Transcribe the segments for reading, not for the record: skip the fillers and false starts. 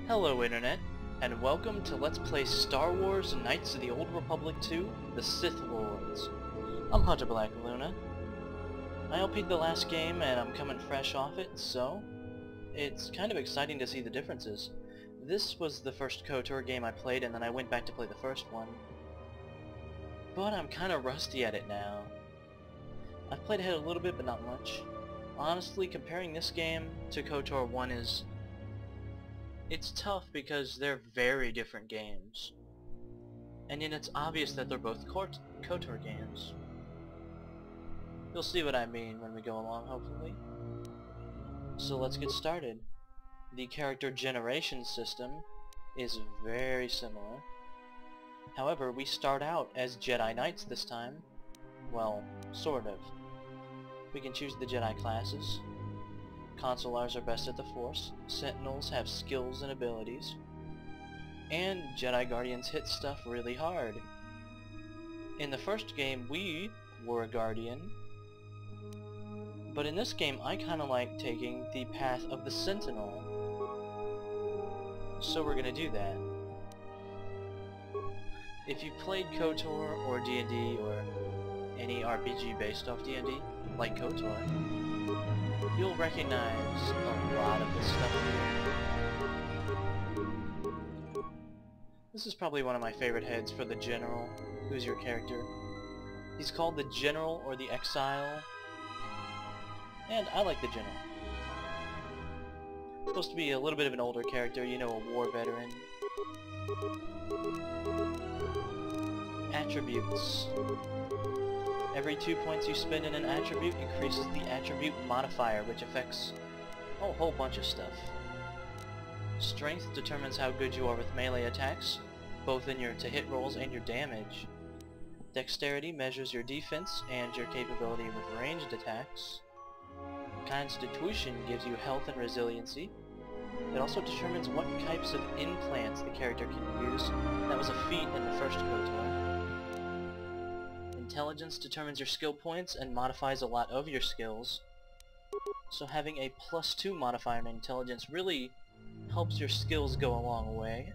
Hello Internet, and welcome to Let's Play Star Wars Knights of the Old Republic 2, The Sith Lords. I'm Hunter Black Luna. I LP'd the last game and I'm coming fresh off it, so it's kind of exciting to see the differences. This was the first KOTOR game I played and then I went back to play the first one. But I'm kind of rusty at it now. I've played ahead a little bit but not much. Honestly, comparing this game to KOTOR 1 it's tough because they're very different games. And yet it's obvious that they're both KOTOR games. You'll see what I mean when we go along, hopefully. So let's get started. The character generation system is very similar. However, we start out as Jedi Knights this time. Well, sort of. We can choose the Jedi classes. Consulars are best at the Force, Sentinels have skills and abilities, and Jedi Guardians hit stuff really hard. In the first game we were a Guardian, but in this game I kinda like taking the path of the Sentinel. So we're gonna do that. If you've played KOTOR or D&D or any RPG based off D&D, like KOTOR, you'll recognize a lot of this stuff here. This is probably one of my favorite heads for the General, who's your character. He's called the General or the Exile, and I like the General. Supposed to be a little bit of an older character, you know, a war veteran. Attributes. Every 2 points you spend in an attribute increases the attribute modifier, which affects a whole bunch of stuff. Strength determines how good you are with melee attacks, both in your to-hit rolls and your damage. Dexterity measures your defense and your capability with ranged attacks. Constitution gives you health and resiliency. It also determines what types of implants the character can use. That was a feat in the first KOTOR. Intelligence determines your skill points and modifies a lot of your skills. So having a +2 modifier in intelligence really helps your skills go a long way.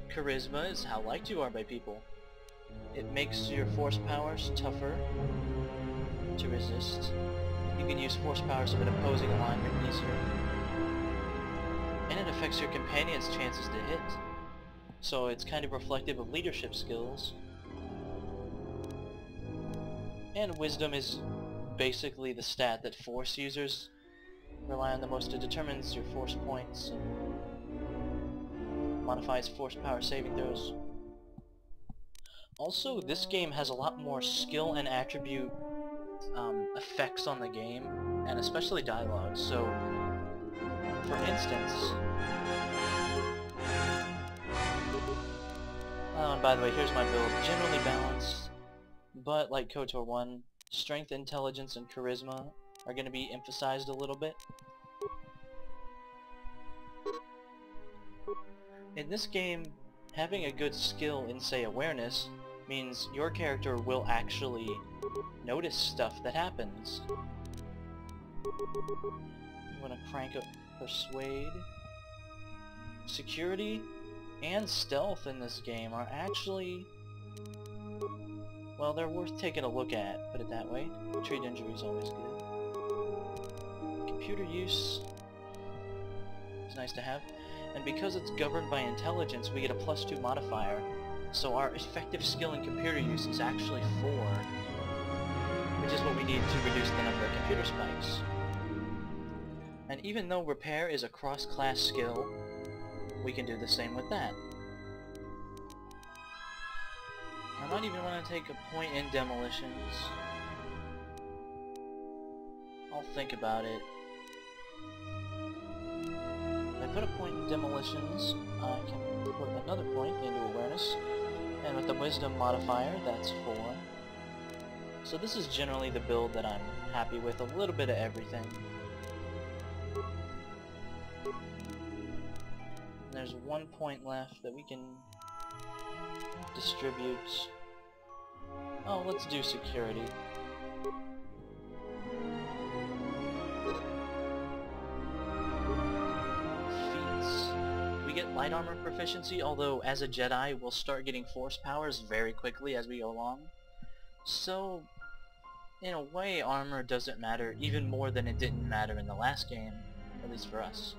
Charisma is how liked you are by people. It makes your force powers tougher to resist. You can use force powers of an opposing alignment easier. And it affects your companion's chances to hit. So it's kind of reflective of leadership skills. And wisdom is basically the stat that force users rely on the most. It determines your force points and modifies force power saving throws. Also, this game has a lot more skill and attribute effects on the game, and especially dialogue. So, for instance, oh, and by the way, here's my build. Generally balanced, but like KOTOR 1, strength, intelligence, and charisma are going to be emphasized a little bit. In this game, having a good skill in, say, awareness means your character will actually notice stuff that happens. I'm going to crank up Persuade. Security and stealth in this game are actually, well, they're worth taking a look at, put it that way. Treat injury is always good. Computer use is nice to have, and because it's governed by intelligence, we get a +2 modifier, so our effective skill in computer use is actually 4, which is what we need to reduce the number of computer spikes. And even though repair is a cross-class skill, we can do the same with that. I might even want to take a point in demolitions. I'll think about it. If I put a point in demolitions, I can put another point into awareness, and with the wisdom modifier, that's 4. So this is generally the build that I'm happy with, a little bit of everything. There's 1 point left that we can distribute. Oh, let's do security. light armor proficiency, although as a Jedi we'll start getting force powers very quickly as we go along. So, in a way, armor doesn't matter even more than it didn't matter in the last game, at least for us.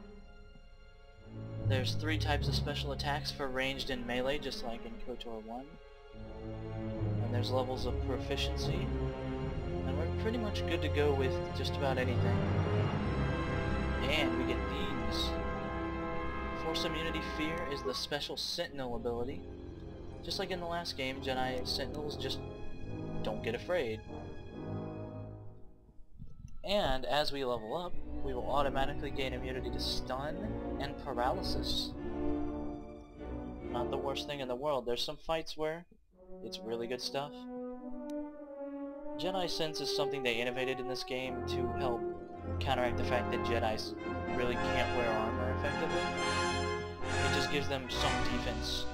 There's 3 types of special attacks for ranged and melee, just like in KOTOR 1. And there's levels of proficiency. And we're pretty much good to go with just about anything. And we get these. Force Immunity Fear is the special Sentinel ability. Just like in the last game, Jedi Sentinels just don't get afraid. And as we level up, we will automatically gain immunity to stun and paralysis. Not the worst thing in the world. There's some fights where it's really good stuff. Jedi Sense is something they innovated in this game to help counteract the fact that Jedis really can't wear armor effectively. It just gives them some defense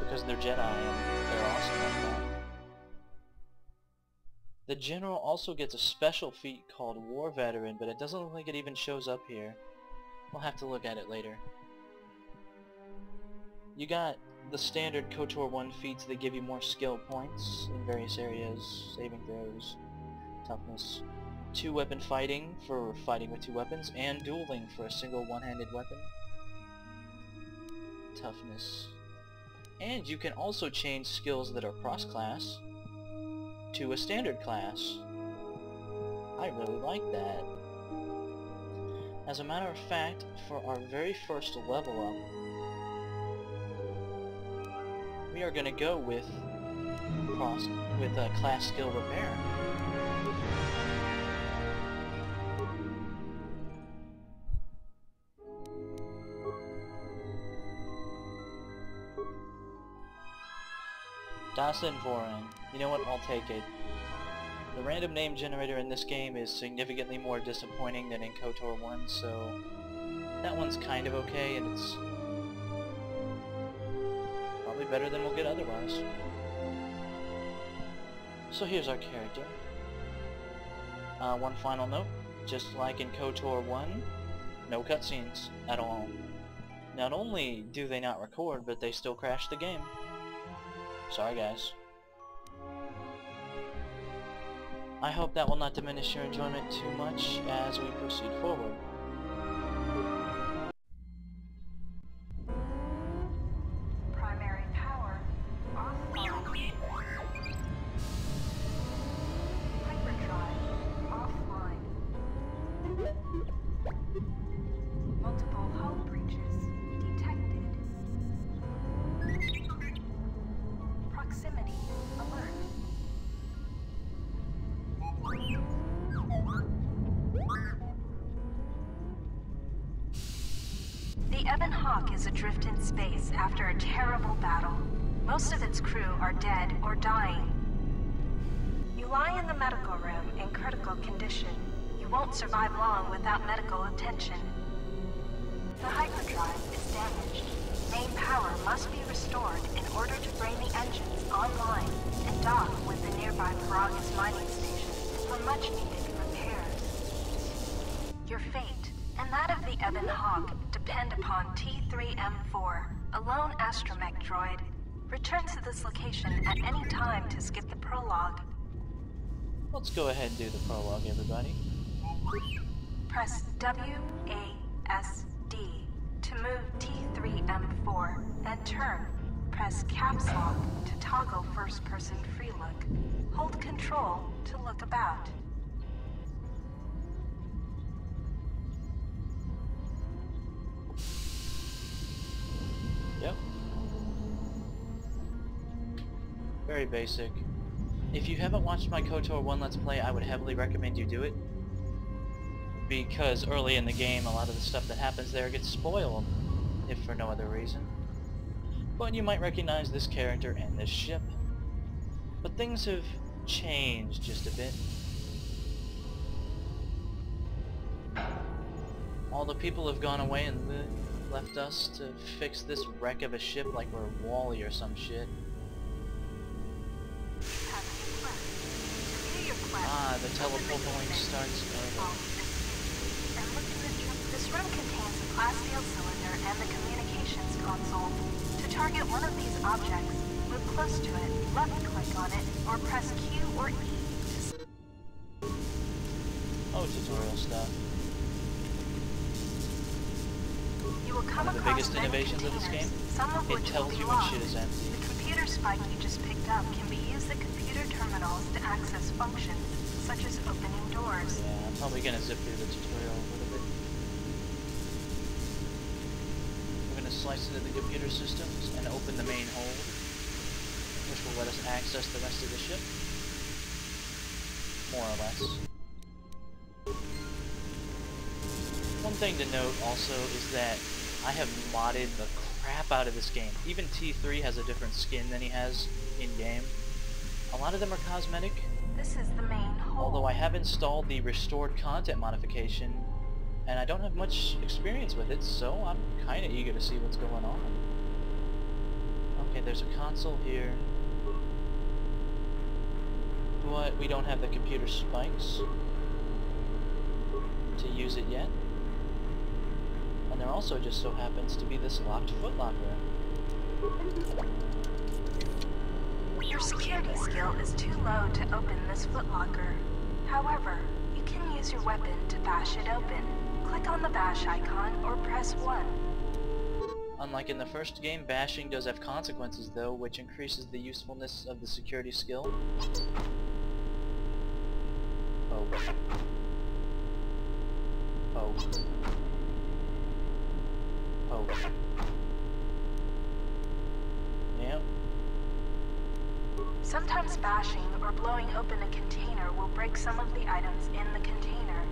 because they're Jedi and they're awesome like that. The General also gets a special feat called War Veteran, but it doesn't look like it even shows up here. We'll have to look at it later. You got the standard KOTOR 1 feats that give you more skill points in various areas, saving throws, toughness, 2-weapon fighting for fighting with 2 weapons, and dueling for a single one-handed weapon, toughness. And you can also change skills that are cross-class to a standard class. I really like that. As a matter of fact, for our very first level up, we are going to go with class skill repair. Dasa and Voran. You know what? I'll take it. The random name generator in this game is significantly more disappointing than in KOTOR 1, so that one's kind of okay, and it's probably better than we'll get otherwise. So here's our character. One final note, just like in KOTOR 1, no cutscenes at all. Not only do they not record, but they still crash the game. Sorry guys. I hope that will not diminish your enjoyment too much as we proceed forward. Primary power offline. Hyperdrive offline. Multiple hull breaches detected. Proximity alert. The Ebon Hawk is adrift in space after a terrible battle. Most of its crew are dead or dying. You lie in the medical room in critical condition. You won't survive long without medical attention. The hyperdrive is damaged. Main power must be restored in order to bring the engines online and dock with the nearby Paragus mining station for much-needed repairs. Your fate and that of the Ebon Hawk depend upon T3M4, a lone astromech droid. Return to this location at any time to skip the prologue. Let's go ahead and do the prologue, everybody. Press WASD to move T3M4 and turn. Press caps lock to toggle first-person free look. Hold control to look about. Yep. Very basic. If you haven't watched my KOTOR 1 Let's Play, I would heavily recommend you do it. Because early in the game, a lot of the stuff that happens there gets spoiled, if for no other reason. But you might recognize this character and this ship. But things have changed just a bit. All the people have gone away and left us to fix this wreck of a ship like we're Wall-E or some shit. Ah, the telepulling starts early. This room contains a glass field cylinder and the communications console. To target one of these objects, move close to it, left-click on it, or press Q or E to... Oh, tutorial stuff. You will come One of the across biggest many innovations of this game, some of it which tells will be you when locked. shit is empty. The computer spike you just picked up can be used at computer terminals to access functions, such as opening doors. Yeah, I'm probably gonna zip through the tutorial a little bit. We're gonna slice into the computer systems and open the main hold, which will let us access the rest of the ship. More or less. One thing to note also is that I have modded the crap out of this game. Even T3 has a different skin than he has in-game. A lot of them are cosmetic. This is the main hold. Although I have installed the restored content modification, and I don't have much experience with it, so I'm kinda eager to see what's going on. Okay, there's a console here. But we don't have the computer spikes to use it yet. And there also just so happens to be this locked footlocker. Your security skill is too low to open this footlocker. However, you can use your weapon to bash it open. Click on the bash icon or press 1. Unlike in the first game, bashing does have consequences though, which increases the usefulness of the security skill. Oh. Oh. Oh. Yep. Sometimes bashing or blowing open a container will break some of the items in the container,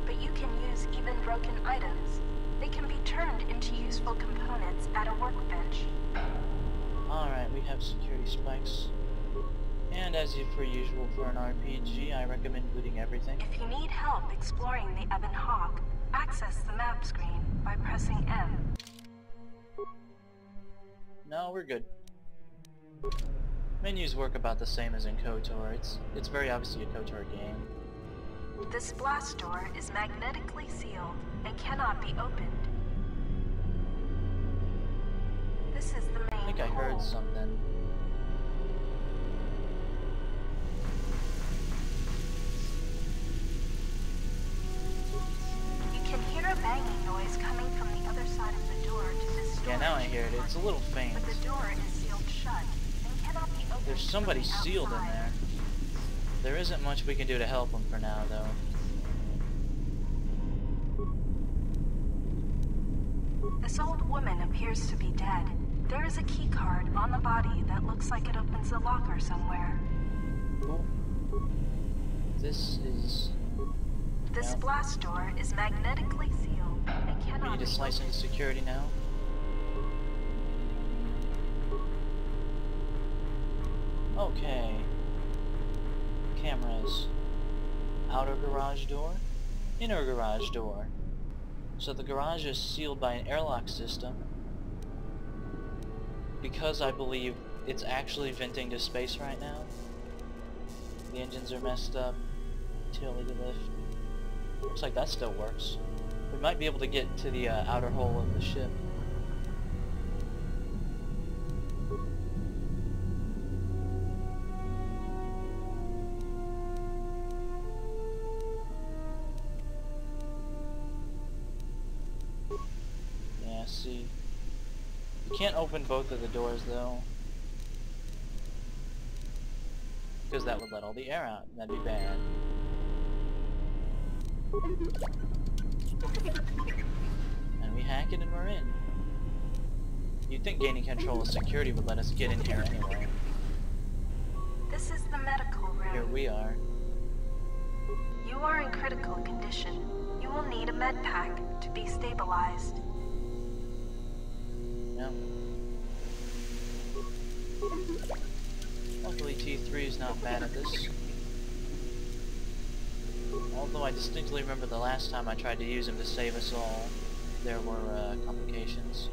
but you can use even broken items. They can be turned into useful components at a workbench. Alright, we have security spikes. And as per usual for an RPG, I recommend looting everything. If you need help exploring the Ebon Hawk, access the map screen by pressing M. No, we're good. Menus work about the same as in KOTOR. It's very obviously a KOTOR game. This blast door is magnetically sealed and cannot be opened. This is the main I think I heard hold. something. You can hear a banging noise coming from the other side of the door to this storage Yeah, now I hear it. door. It's a little faint. But the door is sealed shut and cannot be opened. There's somebody from the sealed in outside. there. There isn't much we can do to help him for now, though. This old woman appears to be dead. There is a key card on the body that looks like it opens a locker somewhere. Cool. This is... This Yep. blast door is magnetically sealed and We cannot need be to slice into security now. Okay. Cameras. Outer garage door. Inner garage door. So the garage is sealed by an airlock system. Because I believe it's actually venting to space right now. The engines are messed up. Utility lift. Looks like that still works. We might be able to get to the outer hull of the ship. Yeah, see. You can't open both of the doors though. Because that would let all the air out, and that'd be bad. And we hack it and we're in. You'd think gaining control of security would let us get in here anyway. This is the medical room. Here we are. You are in critical condition. You will need a med pack to be stabilized. Yep. Luckily T3 is not bad at this. Although I distinctly remember the last time I tried to use him to save us all, there were complications.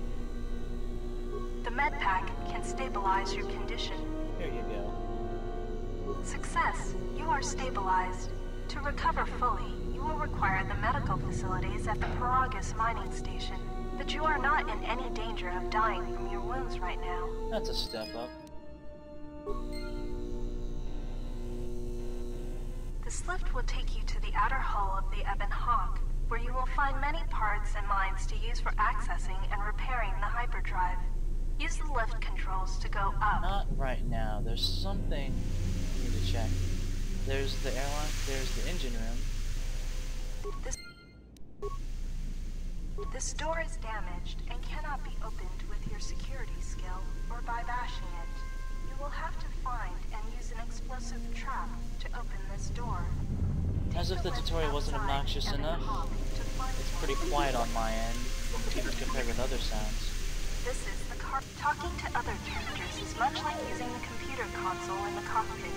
The med pack can stabilize your condition. Here you go. Success. You are stabilized. To recover fully, you will require the medical facilities at the Paragus mining station. but you are not in any danger of dying from your wounds right now. That's a step up. This lift will take you to the outer hull of the Ebon Hawk, where you will find many parts and mines to use for accessing and repairing the hyperdrive. Use the lift controls to go up. Not right now. There's something I need to check. There's the airlock, there's the engine room. This door is damaged and cannot be opened with your security skill or by bashing it. You will have to find and use an explosive trap to open this door. As if the tutorial wasn't obnoxious enough, it's pretty quiet on my end, even compared with other sounds. This is the car. Talking to other characters is much like using the computer console in the cockpit.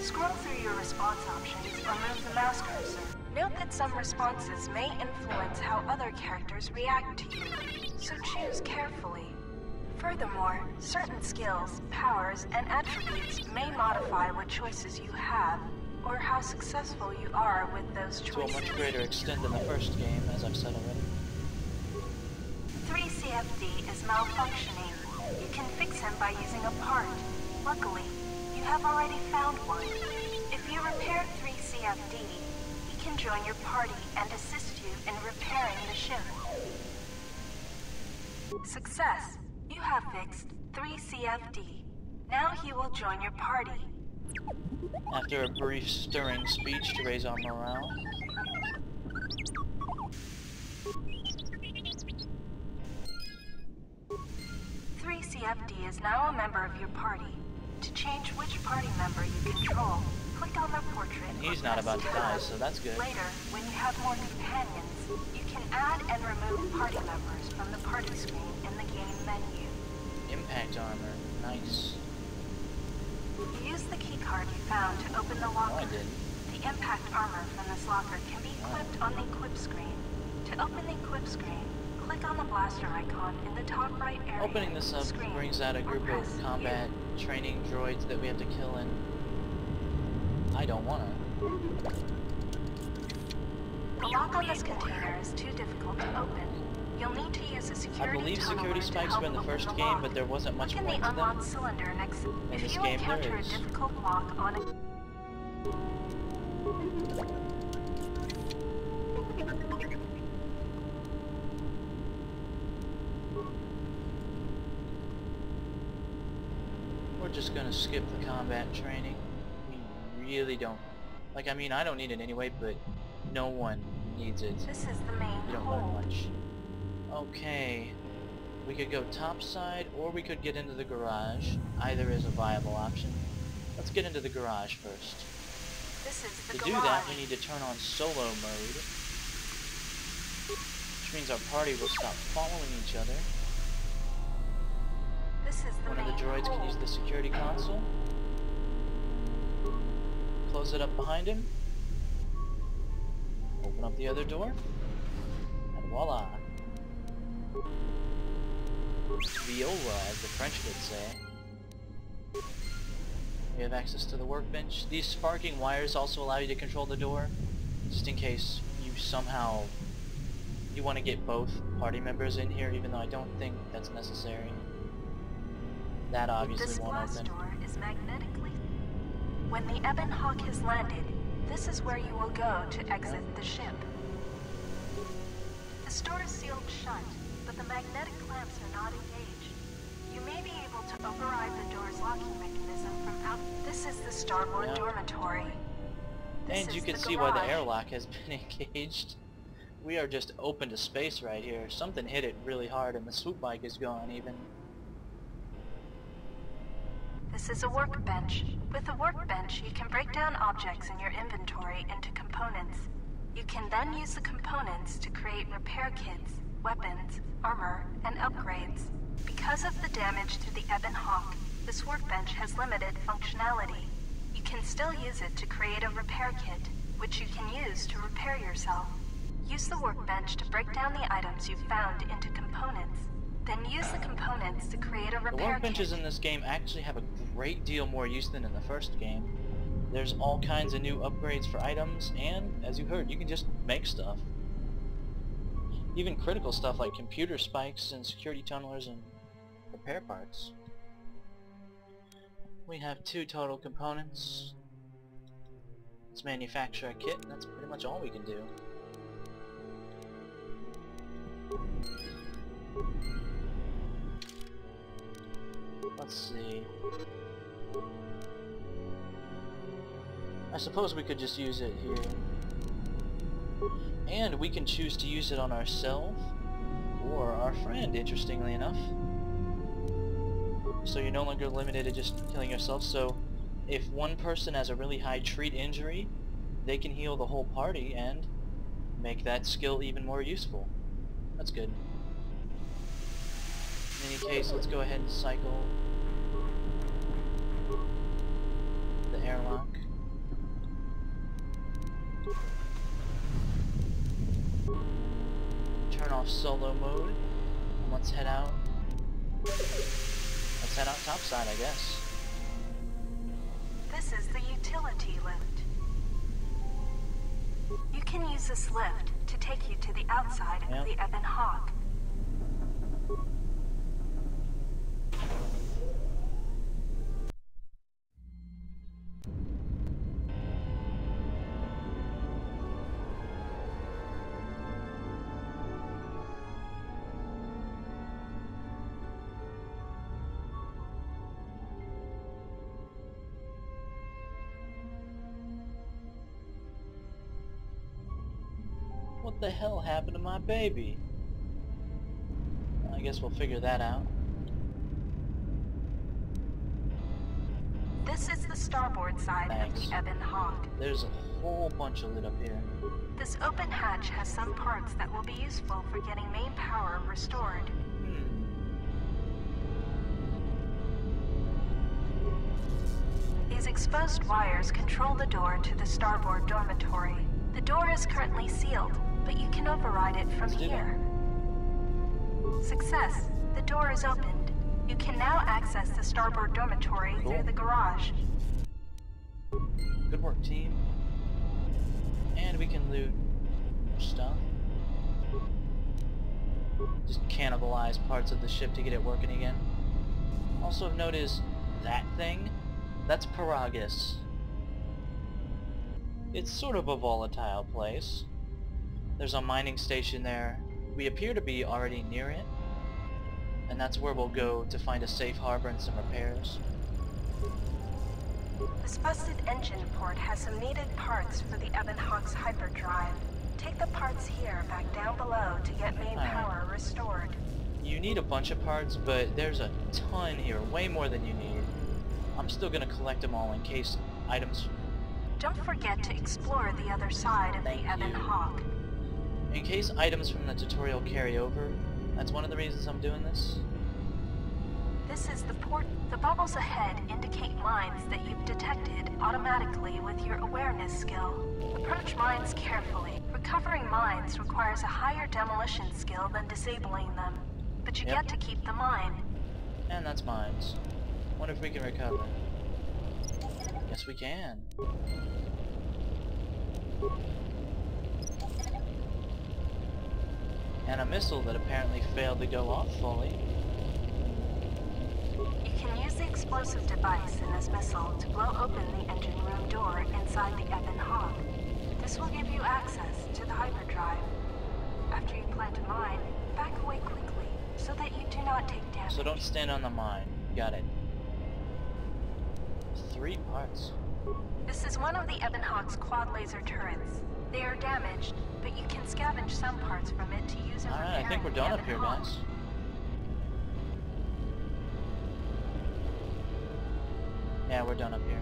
Scroll through your response options or move the mouse cursor. Note that some responses may influence how other characters react to you, so choose carefully. Furthermore, certain skills, powers, and attributes may modify what choices you have, or how successful you are with those choices. To a much greater extent than the first game, as I've said already. 3CFD is malfunctioning. You can fix him by using a part. Luckily, you have already found one. If you repair 3CFD, he can join your party and assist you in repairing the ship. Success! You have fixed 3CFD. Now he will join your party. After a brief stirring speech to raise our morale. CFD is now a member of your party. To change which party member you control, click on their portrait. And he's not about to die, so that's good. Later, when you have more companions, you can add and remove party members from the party screen in the game menu. Impact armor, nice. You use the keycard you found to open the locker. No, I didn't. The impact armor from this locker can be equipped on the equip screen. To open the equip screen, click on the blaster icon in the top right area. Opening this up brings out a group of combat training droids that we have to kill, and I don't wanna. The lock on this container is too difficult to open. You'll need to use a security I believe security tunneler spikes to were in the help first open game, lock. but there wasn't much Look point in to the them. unlocked cylinder next. In If this you game, there encounter a is. difficult lock on it. We're just gonna skip the combat training. We really don't. Like, I mean, I don't need it anyway, but no one needs it. This is the main You don't hole. learn much. Okay. We could go topside, or we could get into the garage. Either is a viable option. Let's get into the garage first. This is the To garage. do that, we need to turn on solo mode, which means our party will stop following each other. This is the One of the main droids hole. can use the security console. Close it up behind him. Open up the other door. And voila. Viola, as the French would say. We have access to the workbench. These sparking wires also allow you to control the door, just in case you somehow you want to get both party members in here, even though I don't think that's necessary. That obviously This won't glass open. door is magnetically. When the Ebon Hawk has landed, this is where you will go to exit the ship. The door is sealed shut, but the magnetic clamps are not engaged. You may be able to override the door's locking mechanism from out. This is the starboard Yeah. dormitory. This And you is can the see why the garage. airlock has been engaged. We are just open to space right here. Something hit it really hard and the swoop bike is gone even. This is a workbench. With a workbench, you can break down objects in your inventory into components. You can then use the components to create repair kits, weapons, armor, and upgrades. Because of the damage to the Ebon Hawk, this workbench has limited functionality. You can still use it to create a repair kit, which you can use to repair yourself. Use the workbench to break down the items you've found into components. Then use the components to create a The repair workbenches kit. in this game actually have a great deal more use than in the first game. There's all kinds of new upgrades for items, and, as you heard, you can just make stuff. Even critical stuff like computer spikes and security tunnelers and repair parts. We have 2 total components. Let's manufacture a kit, and that's pretty much all we can do. Let's see. I suppose we could just use it here. And we can choose to use it on ourselves or our friend, interestingly enough. So you're no longer limited to just killing yourself. So if one person has a really high treat injury, they can heal the whole party and make that skill even more useful. That's good. In any case, let's go ahead and cycle the airlock. Turn off solo mode, and let's head out. Let's head out topside, I guess. This is the utility lift. You can use this lift to take you to the outside of the Ebon Hawk. What the hell happened to my baby? Well, I guess we'll figure that out. This is the starboard side of the Ebon Hawk. There's a whole bunch of lit up here. This open hatch has some parts that will be useful for getting main power restored. These exposed wires control the door to the starboard dormitory. The door is currently sealed, but you can override it from here. Success! The door is opened. You can now access the starboard dormitory through the garage. Good work, team. And we can loot more stuff. Just cannibalize parts of the ship to get it working again. Also notice that thing? That's Paragus. It's sort of a volatile place. There's a mining station there. We appear to be already near it. And that's where we'll go to find a safe harbor and some repairs. This busted engine port has some needed parts for the Ebon Hawk's hyperdrive. Take the parts here back down below to get main power restored. You need a bunch of parts, but there's a ton here, way more than you need. I'm still gonna collect them all in case items... Don't forget to explore the other side of the Ebon Hawk. In case items from the tutorial carry over, that's one of the reasons I'm doing this. This is the port. The bubbles ahead indicate mines that you've detected automatically with your awareness skill. Approach mines carefully. Recovering mines requires a higher demolition skill than disabling them, but you get to keep the mine. And that's mines. Wonder if we can recover. Yes, we can. And a missile that apparently failed to go off fully. You can use the explosive device in this missile to blow open the engine room door inside the Ebon Hawk. This will give you access to the hyperdrive. After you plant a mine, back away quickly so that you do not take damage. So don't stand on the mine. Got it. 3 parts. This is one of the Ebon Hawk's quad laser turrets. They are damaged, but you can scavenge some parts from it to use in repairing. Alright, I think we're done up here, guys. Yeah, we're done up here.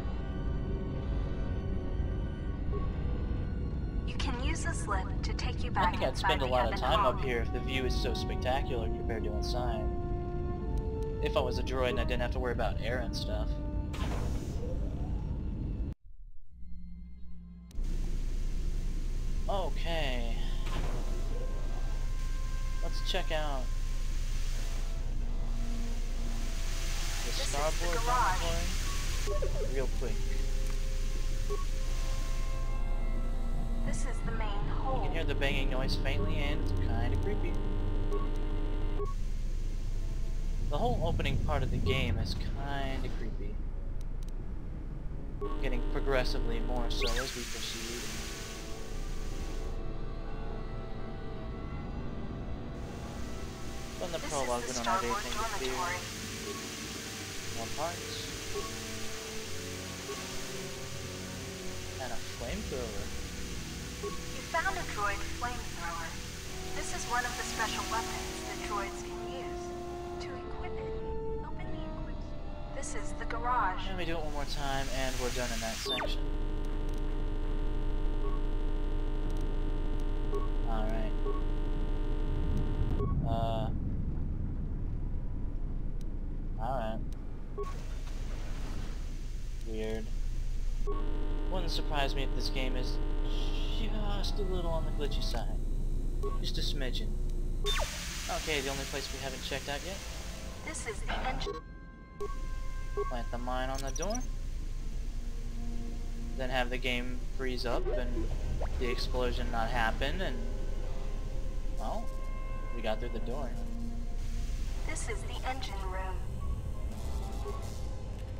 You can use this lift to take you back. I think I'd spend a lot of time up here if the view is so spectacular compared to inside. If I was a droid and I didn't have to worry about air and stuff. Okay. Let's check out the starboard dormitory real quick. This is the main hold. You can hear the banging noise faintly and it's kinda creepy. creepy. The whole opening part of the game is kinda creepy. Getting progressively more so as we proceed. From the prologue, we don't have anything to fear. More parts. And a flamethrower. You found a droid flamethrower. This is one of the special weapons that droids can use. To equip it, open the equip. This is the garage. Let me do it one more time, and we're done in that section. Alright. Alright. Weird. Wouldn't surprise me if this game is just a little on the glitchy side. Just a smidgen. Okay, the only place we haven't checked out yet. This is the engine. Plant the mine on the door. Then have the game freeze up and the explosion not happen, and well, we got through the door. This is the engine room.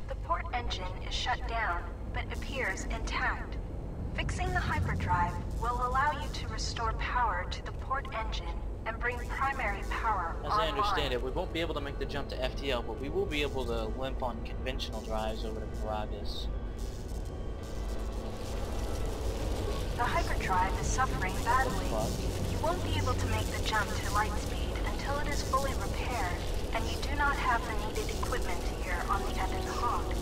The port engine is shut down, but appears intact. Fixing the hyperdrive will allow you to restore power to the port engine and bring primary power online. As I understand it, we won't be able to make the jump to FTL, but we will be able to limp on conventional drives over to Paragus. The hyperdrive is suffering badly. You won't be able to make the jump to light speed until it is fully repaired, and you do not have the needed equipment here on the Ebon Hawk.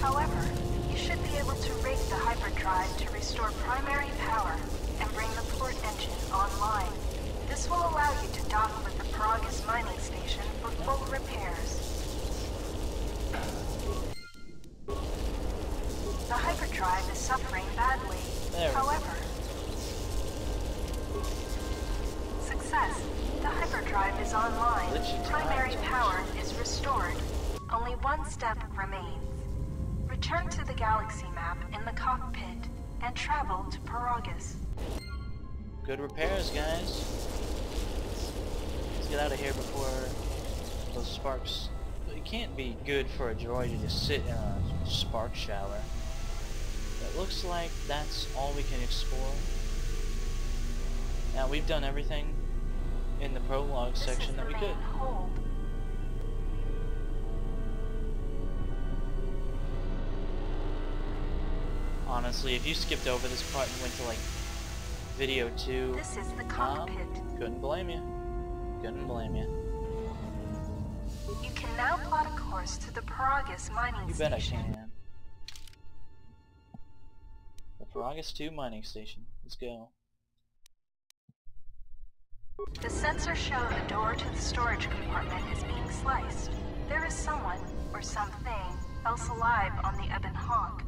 However, you should be able to rig the hyperdrive to restore primary power and bring the port engine online. This will allow you to dock with the Paragus mining station for full repairs. The hyperdrive is suffering badly. However, success. The hyperdrive is online. Primary power is restored. Only one step remains. Return to the galaxy map in the cockpit and travel to Paragus. Good repairs, guys. Let's get out of here before those sparks. It can't be good for a droid to just sit in a spark shower. It looks like that's all we can explore. Now, we've done everything in the prologue section that we could. Hold. Honestly, if you skipped over this part and went to like video 2, this is the cockpit. Couldn't blame you. Couldn't blame you. You can now plot a course to the Paragus mining station. You bet I can. The Paragus 2 mining station. Let's go. The sensors show the door to the storage compartment is being sliced. There is someone, or something, else alive on the Ebon Hawk.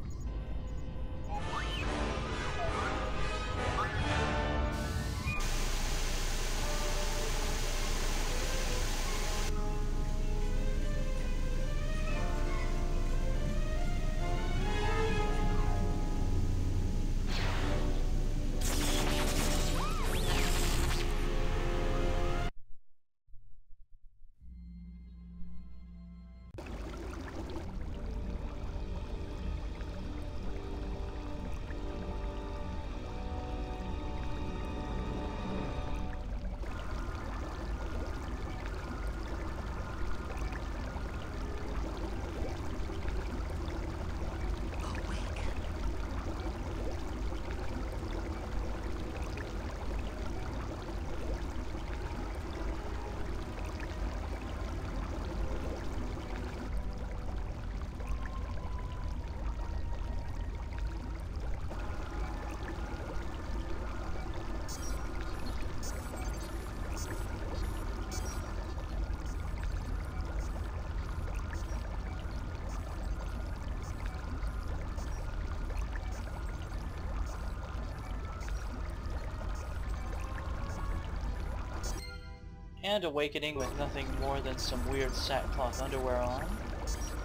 And awakening with nothing more than some weird sackcloth underwear on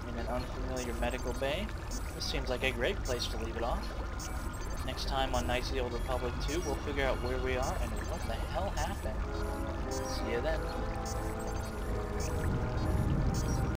in an unfamiliar medical bay. This seems like a great place to leave it off. Next time on Knights of the Old Republic 2, we'll figure out where we are and what the hell happened. then.